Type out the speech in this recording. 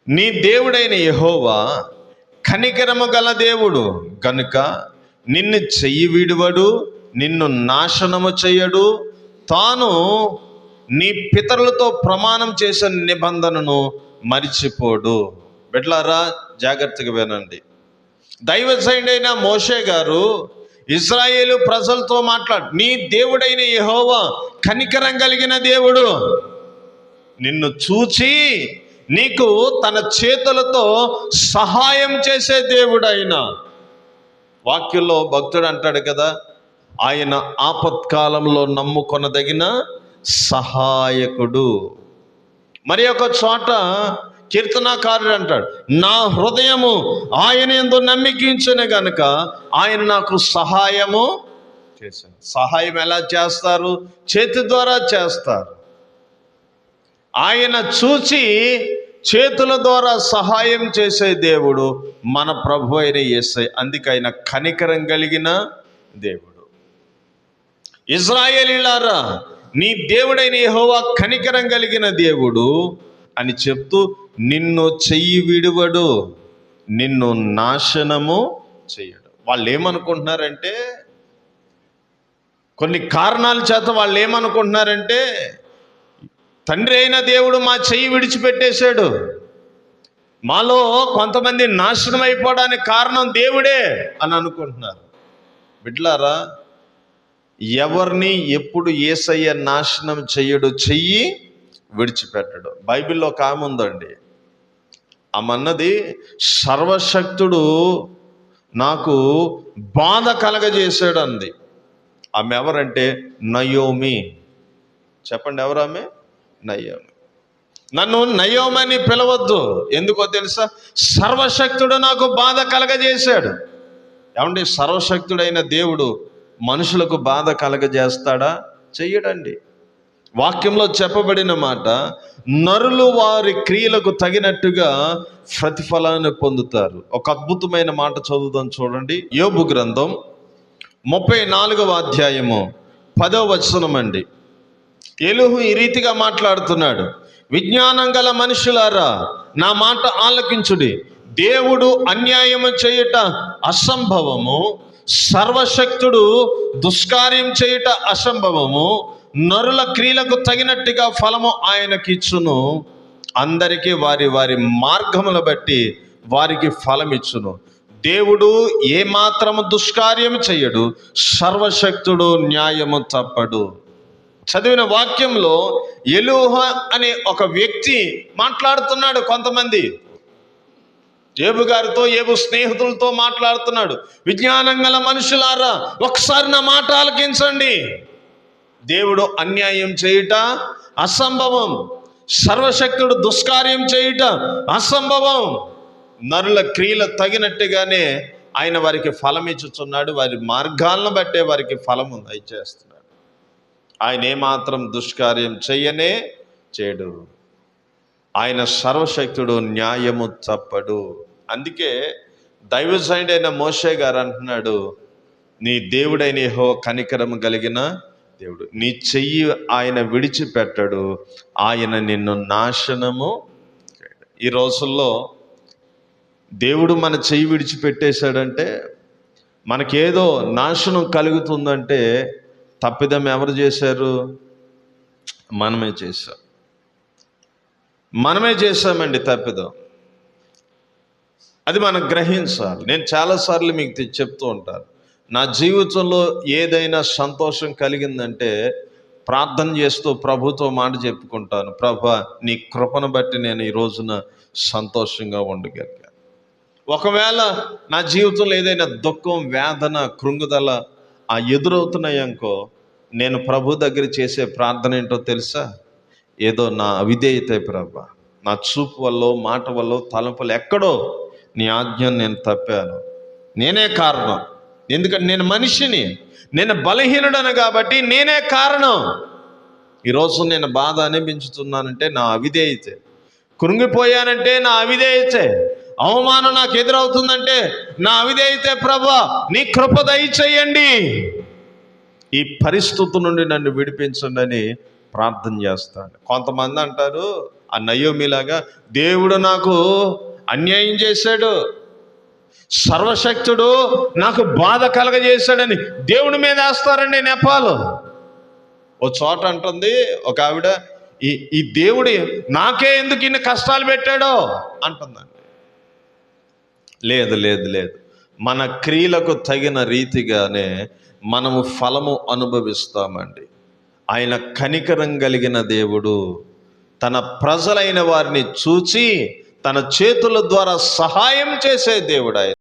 నీ దేవుడైన యెహోవా కనికరము గల దేవుడు గనుక నిన్ను చెయ్యి విడువడు, నిన్ను నాశనము చేయడు. తాను నీ పితరులతో ప్రమాణం చేసిన నిబంధనను మరిచిపోడు. బిడ్డలారా, జాగ్రత్తగా వినండి. దైవజనుడైన మోషే గారు ఇశ్రాయేలు ప్రజలతో నీ దేవుడైన యెహోవా కనికరం కలిగిన దేవుడు, నిన్ను చూచి నీకు తన చేతులతో సహాయం చేసే దేవుడు. ఆయన వాక్యంలో భక్తుడు అంటాడు కదా, ఆయన ఆపత్కాలంలో నమ్ముకొనదగిన సహాయకుడు. మరి ఒక చోట కీర్తనాకారుడు అంటాడు, నా హృదయము ఆయన యందు నమ్మికించును గనుక ఆయన నాకు సహాయము చేశాను. సహాయం ఎలా చేస్తారు? చేతి ద్వారా చేస్తారు. ఆయన చూచి చేతుల ద్వారా సహాయం చేసే దేవుడు మన ప్రభు అయిన యేసయ్య. అందుకే ఆయన కనికరం కలిగిన దేవుడు. ఇశ్రాయేలీయులారా, నీ దేవుడైన యెహోవా కనికరం కలిగిన దేవుడు అని చెప్తూ నిన్ను చెయ్యి విడువడు, నిన్ను నాశనము చేయడు. వాళ్ళు ఏమనుకుంటున్నారంటే, కొన్ని కారణాల చేత వాళ్ళు ఏమనుకుంటున్నారంటే, తండ్రి అయిన దేవుడు మా చెయ్యి విడిచిపెట్టేశాడు, మాలో కొంతమంది నాశనం అయిపోవడానికి కారణం దేవుడే అని అనుకుంటున్నారు. బిడ్డలారా, ఎవరిని ఎప్పుడు యేసయ్య నాశనం చెయ్యడు, చెయ్యి విడిచిపెట్టడు. బైబిల్లో ఒక ఆమె ఉందండి, ఆమె అన్నది, సర్వశక్తుడు నాకు బాధ కలగజేశాడు అంది. ఆమె ఎవరంటే నయోమి. చెప్పండి, ఎవరామె? నయోమి. నన్ను నయోమని పిలవద్దు, ఎందుకో తెలుసా? సర్వశక్తుడు నాకు బాధ కలగజేశాడు. ఏమండి, సర్వశక్తుడైన దేవుడు మనుషులకు బాధ కలగజేస్తాడా? చెయ్యడండి. వాక్యంలో చెప్పబడిన మాట, నరులు వారి క్రియలకు తగినట్టుగా ప్రతిఫలాన్ని పొందుతారు. ఒక అద్భుతమైన మాట చదువుదాం, చూడండి. యోబు గ్రంథం 34వ అధ్యాయము 10వ వచనం అండి. ఎలీహు ఈ రీతిగా మాట్లాడుతున్నాడు, విజ్ఞానం గల మనుషులారా నా మాట ఆలకించుడి. దేవుడు అన్యాయము చేయుట అసంభవము, సర్వశక్తుడు దుష్కార్యం చేయుట అసంభవము. నరుల క్రియలకు తగినట్టుగా ఫలము ఆయనకిచ్చును, అందరికీ వారి వారి మార్గముల బట్టి వారికి ఫలమిచ్చును. దేవుడు ఏమాత్రము దుష్కార్యము చెయ్యడు, సర్వశక్తుడు న్యాయము తప్పడు. చదివిన వాక్యంలో ఎలీహు అనే ఒక వ్యక్తి మాట్లాడుతున్నాడు. కొంతమంది యోబు గారితో, యోబు స్నేహితులతో మాట్లాడుతున్నాడు. విజ్ఞానం గల మనుషులారా, ఒకసారి నా మాట ఆలకించండి. దేవుడు అన్యాయం చేయుట అసంభవం, సర్వశక్తుడు దుష్కార్యం చేయుట అసంభవం. నరుల క్రియలు తగినట్టుగానే ఆయన వారికి ఫలం ఇచ్చుచున్నాడు, వారి మార్గాలను బట్టే వారికి ఫలము దయచేస్తున్నాడు. ఆయన ఏమాత్రం దుష్కార్యం చెయ్యనే చేయడు. ఆయన సర్వశక్తుడు, న్యాయము తప్పడు. అందుకే దైవజనుడైన మోషే గారు అంటున్నాడు, నీ దేవుడైన యెహోవా కనికరము కలిగిన దేవుడు, నీ చెయ్యి ఆయన విడిచిపెట్టడు, ఆయన నిన్ను నాశనము చేయడు. ఈ రోజుల్లో దేవుడు మన చెయ్యి విడిచిపెట్టేశాడంటే, మనకేదో నాశనం కలుగుతుందంటే తప్పిదం ఎవరు చేశారు? మనమే చేశాం. మనమే చేశామండి తప్పిదం. అది మనం గ్రహించాలి. నేను చాలాసార్లు మీకు చెప్తూ ఉంటాను, నా జీవితంలో ఏదైనా సంతోషం కలిగిందంటే ప్రార్థన చేస్తూ ప్రభుతో మాట చెప్పుకుంటాను, ప్రభా నీ కృపను బట్టి నేను ఈ రోజున సంతోషంగా ఉండగలిగాను. ఒకవేళ నా జీవితంలో ఏదైనా దుఃఖం, వేదన, కృంగుదల ఎదురవుతున్నాయనుకో, నేను ప్రభు దగ్గర చేసే ప్రార్థన ఏంటో తెలుసా? ఏదో నా అవిధేయతే ప్రభా, నా చూపు వల్ల, మాట వల్ల, తలంపులు ఎక్కడో నీ ఆజ్ఞను నేను తప్పాను, నేనే కారణం. ఎందుకంటే నేను మనిషిని, నేను బలహీనుడను కాబట్టి నేనే కారణం. ఈరోజు నేను బాధ అనిపించుతున్నానంటే నా అవిధేయతే, కృంగిపోయానంటే నా అవిధేయతే, అవమానం నాకు ఎదురవుతుందంటే నా అవిధేయతే. ప్రభా నీ కృప దయచేయండి, ఈ పరిస్థితి నుండి నన్ను విడిపించండి అని ప్రార్థన చేస్తాను. కొంతమంది అంటారు, ఆ నయోమిలాగా దేవుడు నాకు అన్యాయం చేశాడు, సర్వశక్తుడు నాకు బాధ కలగజేశాడని దేవుడి మీద వేస్తారండి నెపాలు. ఓ చోట అంటుంది ఒక ఆవిడ, ఈ దేవుడు నాకే ఎందుకు ఇన్ని కష్టాలు పెట్టాడో అంటుందండి. లేదు లేదు లేదు, మన క్రియలకు తగిన రీతిగానే మనము ఫలము అనుభవిస్తామండి. ఆయన కనికరం కలిగిన దేవుడు, తన ప్రజలైన వారిని చూచి తన చేతుల ద్వారా సహాయం చేసే దేవుడు ఆయన.